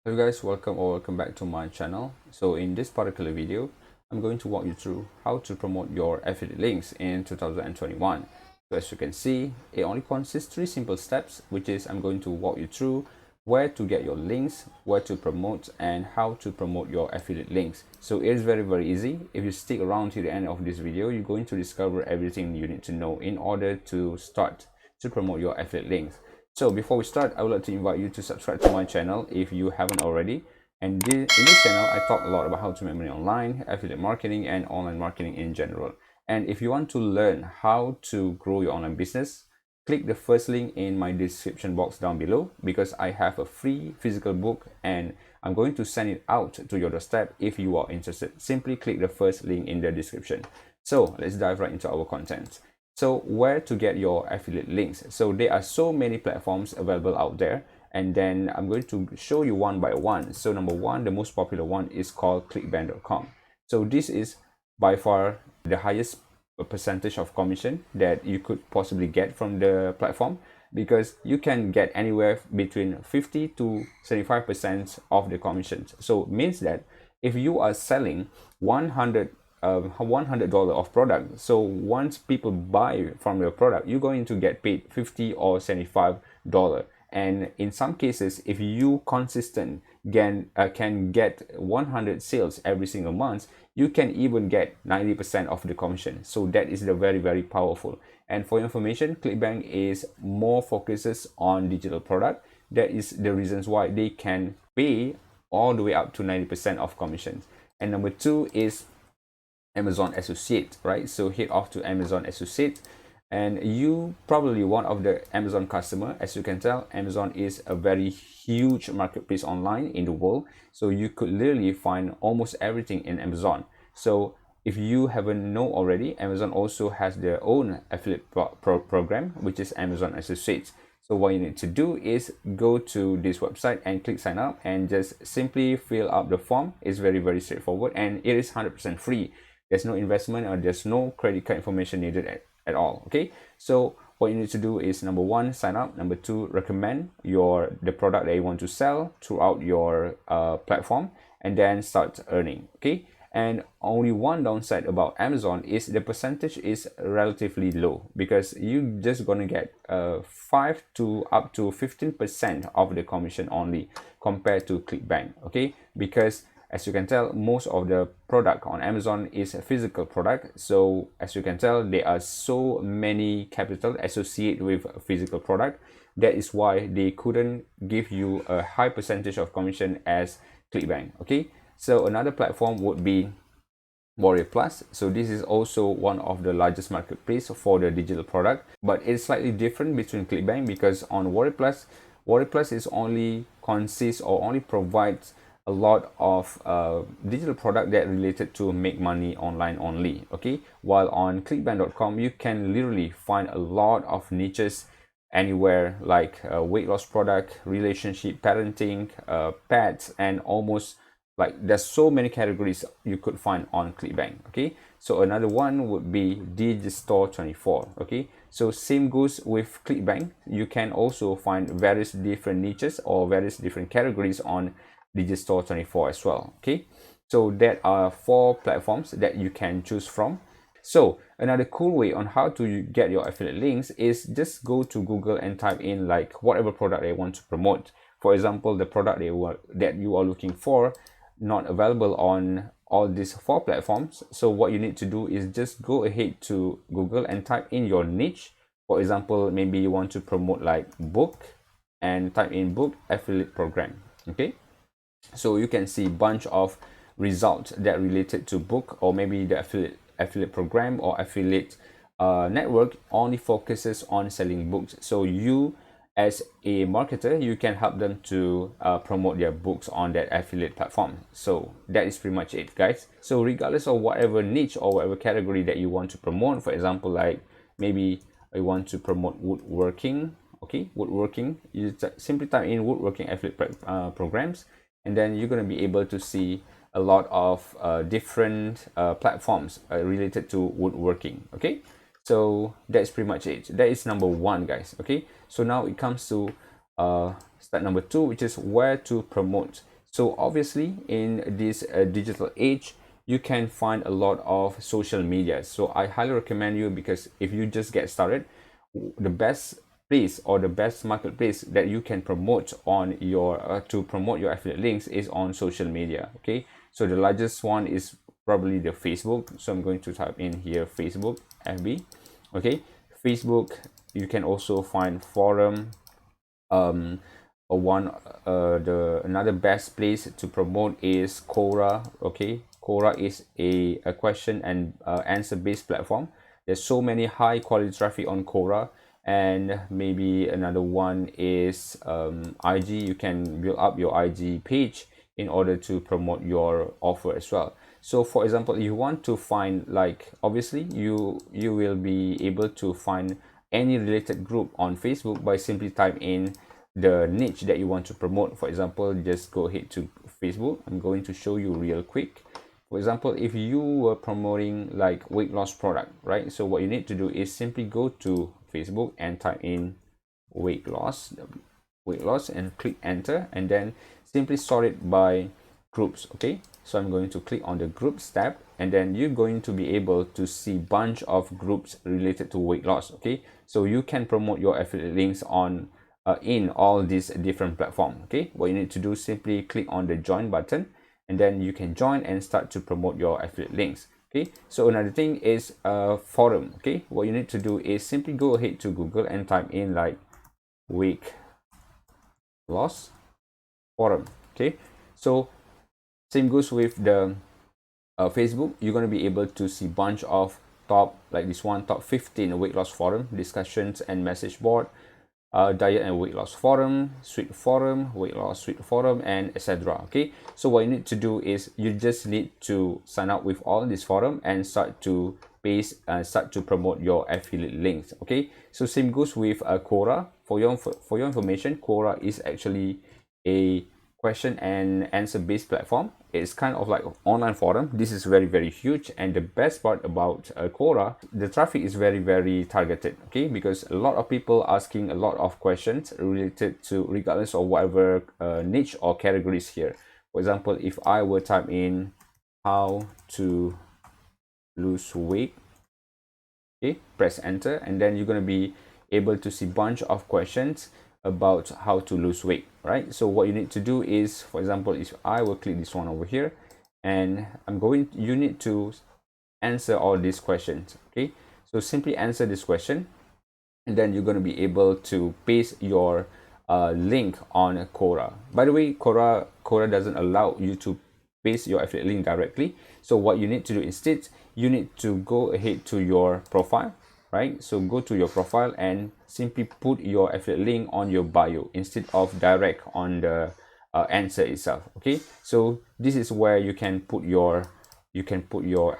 Hello guys, welcome back to my channel. So in this particular video, I'm going to walk you through how to promote your affiliate links in 2021. So as you can see, it only consists three simple steps, which is I'm going to walk you through where to get your links, where to promote, and how to promote your affiliate links. So it is very easy. If you stick around to the end of this video, you're going to discover everything you need to know in order to start to promote your affiliate links. So before we start, I would like to invite you to subscribe to my channel if you haven't already. And in this channel, I talk a lot about how to make money online, affiliate marketing, and online marketing in general. And if you want to learn how to grow your online business, click the first link in my description box down below because I have a free physical book and I'm going to send it out to your doorstep if you are interested. Simply click the first link in the description. So let's dive right into our content. So where to get your affiliate links? So there are so many platforms available out there, and then I'm going to show you one by one. So number one, the most popular one is called clickbank.com. So this is by far the highest percentage of commission that you could possibly get from the platform, because you can get anywhere between 50 to 75% of the commissions. So it means that if you are selling 100 $100 of product, so once people buy from your product, you're going to get paid 50 or $75. And in some cases, if you consistent can get 100 sales every single month, you can even get 90% of the commission. So that is the very powerful. And for information, clickbank is more focuses on digital product. That is the reasons why they can pay all the way up to 90% of commissions. And number two is Amazon Associate, right? So head off to Amazon Associate, and you probably one of the Amazon customer. As you can tell, Amazon is a very huge marketplace online in the world, so you could literally find almost everything in Amazon. So if you haven't know already, Amazon also has their own affiliate program, which is Amazon Associates. So what you need to do is go to this website and click sign up and just simply fill up the form. It's very straightforward, and it is 100% free. There's no investment or there's no credit card information needed at all. Okay, so what you need to do is number one, sign up. Number two, recommend the product that you want to sell throughout your platform, and then start earning. Okay, and only one downside about Amazon is the percentage is relatively low, because you just gonna get 5 to up to 15% of the commission only compared to clickbank. Okay, because as you can tell, most of the product on Amazon is a physical product. So as you can tell, there are so many capital associated with a physical product. That is why they couldn't give you a high percentage of commission as clickbank. Okay, so another platform would be Warrior Plus. So this is also one of the largest marketplace for the digital product, but it's slightly different between clickbank, because on Warrior Plus is only consists or only provides a lot of digital product that related to make money online only. Okay, while on clickbank.com you can literally find a lot of niches anywhere, like weight loss product, relationship, parenting, pets, and almost like there's so many categories you could find on clickbank. Okay, so another one would be Digistore24. Okay, so same goes with clickbank. You can also find various different niches or various different categories on Digistore24 as well. Okay, so there are 4 platforms that you can choose from. So another cool way on how to get your affiliate links is just go to Google and type in like whatever product they want to promote. For example, the product that you are looking for not available on all these 4 platforms. So what you need to do is just go ahead to Google and type in your niche. For example, maybe you want to promote like book, and type in book affiliate program. Okay, so you can see bunch of results that related to book, or maybe the affiliate program or affiliate network only focuses on selling books. So you as a marketer, you can help them to promote their books on that affiliate platform. So that is pretty much it, guys. So regardless of whatever niche or whatever category that you want to promote, for example, like maybe you want to promote woodworking. Okay, woodworking, you simply type in woodworking affiliate programs, and then you're going to be able to see a lot of different platforms related to woodworking. Okay, so that's pretty much it. That is number one, guys. Okay, so now it comes to step number two, which is where to promote So obviously in this digital age, you can find a lot of social media. So I highly recommend you, because if you just get started, the best place or the best marketplace that you can promote on your to promote your affiliate links is on social media. Okay, so the largest one is probably the Facebook. So I'm going to type in here Facebook, FB. Okay, Facebook. You can also find forum. um One, the another best place to promote is Quora. Okay, Quora is a question and answer based platform. There's so many high quality traffic on Quora. And maybe another one is IG. You can build up your IG page in order to promote your offer as well. So for example, you want to find, like, obviously you will be able to find any related group on Facebook by simply type in the niche that you want to promote. For example, just go ahead to Facebook. I'm going to show you real quick. For example, if you were promoting like weight loss product, right? So what you need to do is simply go to Facebook and type in weight loss and click enter, and then simply sort it by groups. Okay, so I'm going to click on the groups tab, and then you're going to be able to see bunch of groups related to weight loss. Okay, so you can promote your affiliate links on in all these different platforms. Okay, what you need to do, simply click on the join button, and then you can join and start to promote your affiliate links. Okay, so another thing is forum. Okay, what you need to do is simply go ahead to Google and type in like weight loss forum. Okay, so same goes with the Facebook. You're going to be able to see bunch of top, like this one, top 15 weight loss forum discussions and message board, diet and weight loss forum, sweet forum, weight loss sweet forum, and etc. Okay, so what you need to do is you just need to sign up with all this forum and start to paste and start to promote your affiliate links. Okay, so same goes with Quora. For your information, Quora is actually a question and answer based platform. It's kind of like an online forum. This is very huge, and the best part about Quora, the traffic is very targeted. Okay, because a lot of people asking a lot of questions related to, regardless of whatever niche or categories here. For example, if I were type in how to lose weight, okay, press enter, and then you're going to be able to see bunch of questions about how to lose weight, right? So what you need to do is, for example, if I will click this one over here, and you need to answer all these questions. Okay, so simply answer this question, and then you're going to be able to paste your link on Quora. By the way, Quora doesn't allow you to paste your affiliate link directly. So what you need to do instead, you need to go ahead to your profile, right? So go to your profile and simply put your affiliate link on your bio instead of direct on the answer itself. Okay, so this is where you can put your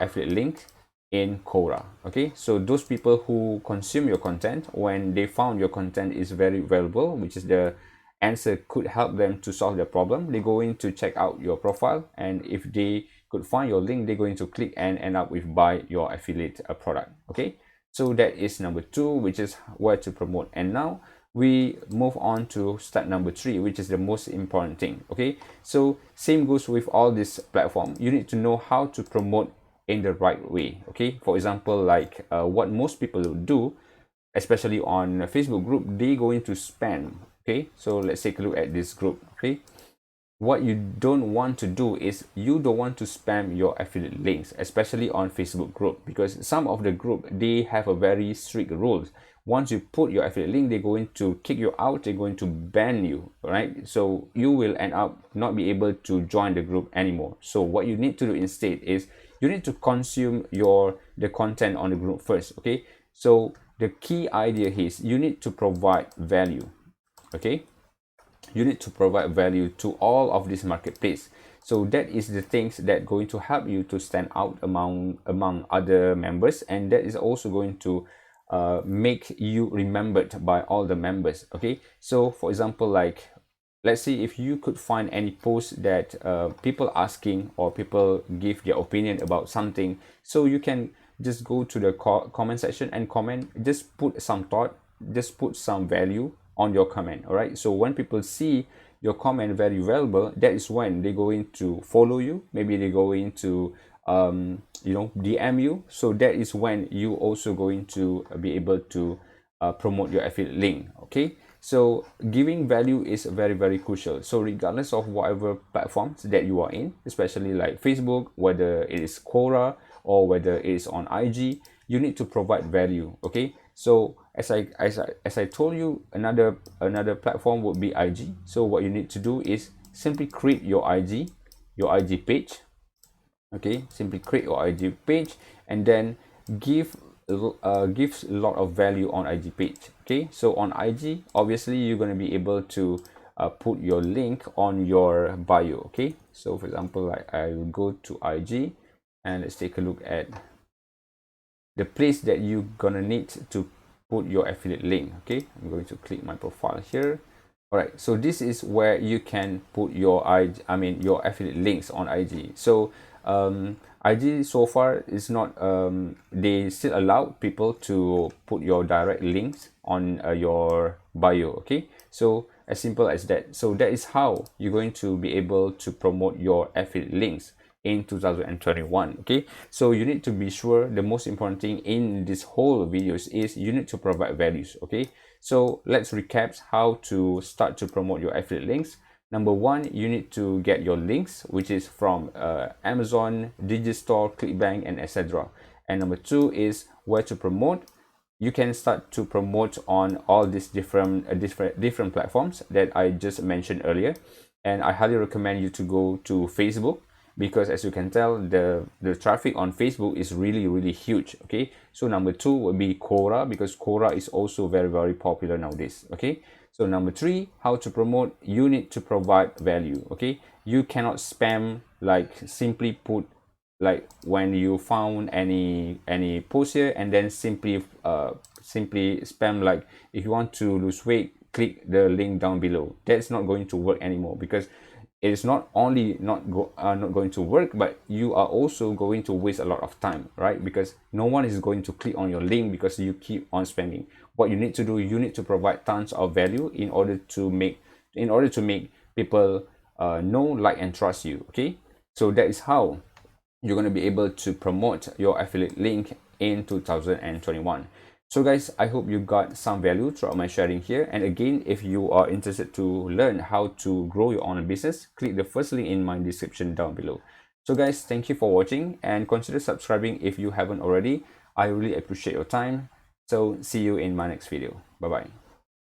affiliate link in Quora. Okay, so those people who consume your content, when they found your content is very valuable, which is the answer could help them to solve their problem, they're going to check out your profile, and if they could find your link, they're going to click and end up with buy your affiliate product. Okay, so that is number 2, which is where to promote. And now we move on to step number 3, which is the most important thing. Okay, so same goes with all this platform. You need to know how to promote in the right way. Okay, for example, like what most people do, especially on a Facebook group, they go into spam. Okay, so let's take a look at this group. Okay, what you don't want to do is you don't want to spam your affiliate links, especially on Facebook group, because some of the group, they have a very strict rules. Once you put your affiliate link, they're going to kick you out, they're going to ban you, right? So you will end up not be able to join the group anymore. So what you need to do instead is you need to consume the content on the group first. Okay, so the key idea is you need to provide value. Okay, you need to provide value to all of this marketplace. So that is the things that going to help you to stand out among other members, and that is also going to make you remembered by all the members. Okay, so for example, like let's see if you could find any post that people asking or people give their opinion about something, so you can just go to the comment section and comment, just put some thought, just put some value on your comment. All right, so when people see your comment very valuable, that is when they're going to follow you. Maybe they're going to DM you. So that is when you also going to be able to promote your affiliate link. Okay, so giving value is very, very crucial. So regardless of whatever platforms that you are in, especially like Facebook, whether it is Quora or whether it is on IG, you need to provide value. Okay, so as I told you, another platform would be IG. So what you need to do is simply create your IG page. Okay, simply create your IG page and then give gives a lot of value on IG page. Okay, so on IG, obviously you're going to be able to put your link on your bio. Okay, so for example, like I will go to IG and let's take a look at the place that you're gonna need to put your affiliate link. Okay, I'm going to click my profile here. All right, so this is where you can put your your affiliate links on IG. So IG so far is not they still allow people to put your direct links on your bio. Okay, so as simple as that. So that is how you're going to be able to promote your affiliate links in 2021. Okay, so you need to be sure, the most important thing in this whole videos is you need to provide values. Okay, so let's recap how to start to promote your affiliate links. Number one, you need to get your links, which is from Amazon, Digistore, Clickbank, and etc. And number two is where to promote. You can start to promote on all these different platforms that I just mentioned earlier. And I highly recommend you to go to Facebook, because as you can tell, the traffic on Facebook is really, really huge. Okay, so number two would be Quora, because Quora is also very, very popular nowadays. Okay, so number three, how to promote, you need to provide value. Okay, you cannot spam, like simply put, like when you found any post here and then simply spam, like if you want to lose weight, click the link down below. That's not going to work anymore, because it is not only not going to work, but you are also going to waste a lot of time, right? Because no one is going to click on your link because you keep on spamming. What you need to do, you need to provide tons of value in order to make people know, like, and trust you. Okay, so that is how you're going to be able to promote your affiliate link in 2021. So guys, I hope you got some value throughout my sharing here. And again, if you are interested to learn how to grow your online business, click the first link in my description down below. So guys, thank you for watching, and consider subscribing if you haven't already. I really appreciate your time. So see you in my next video. Bye bye.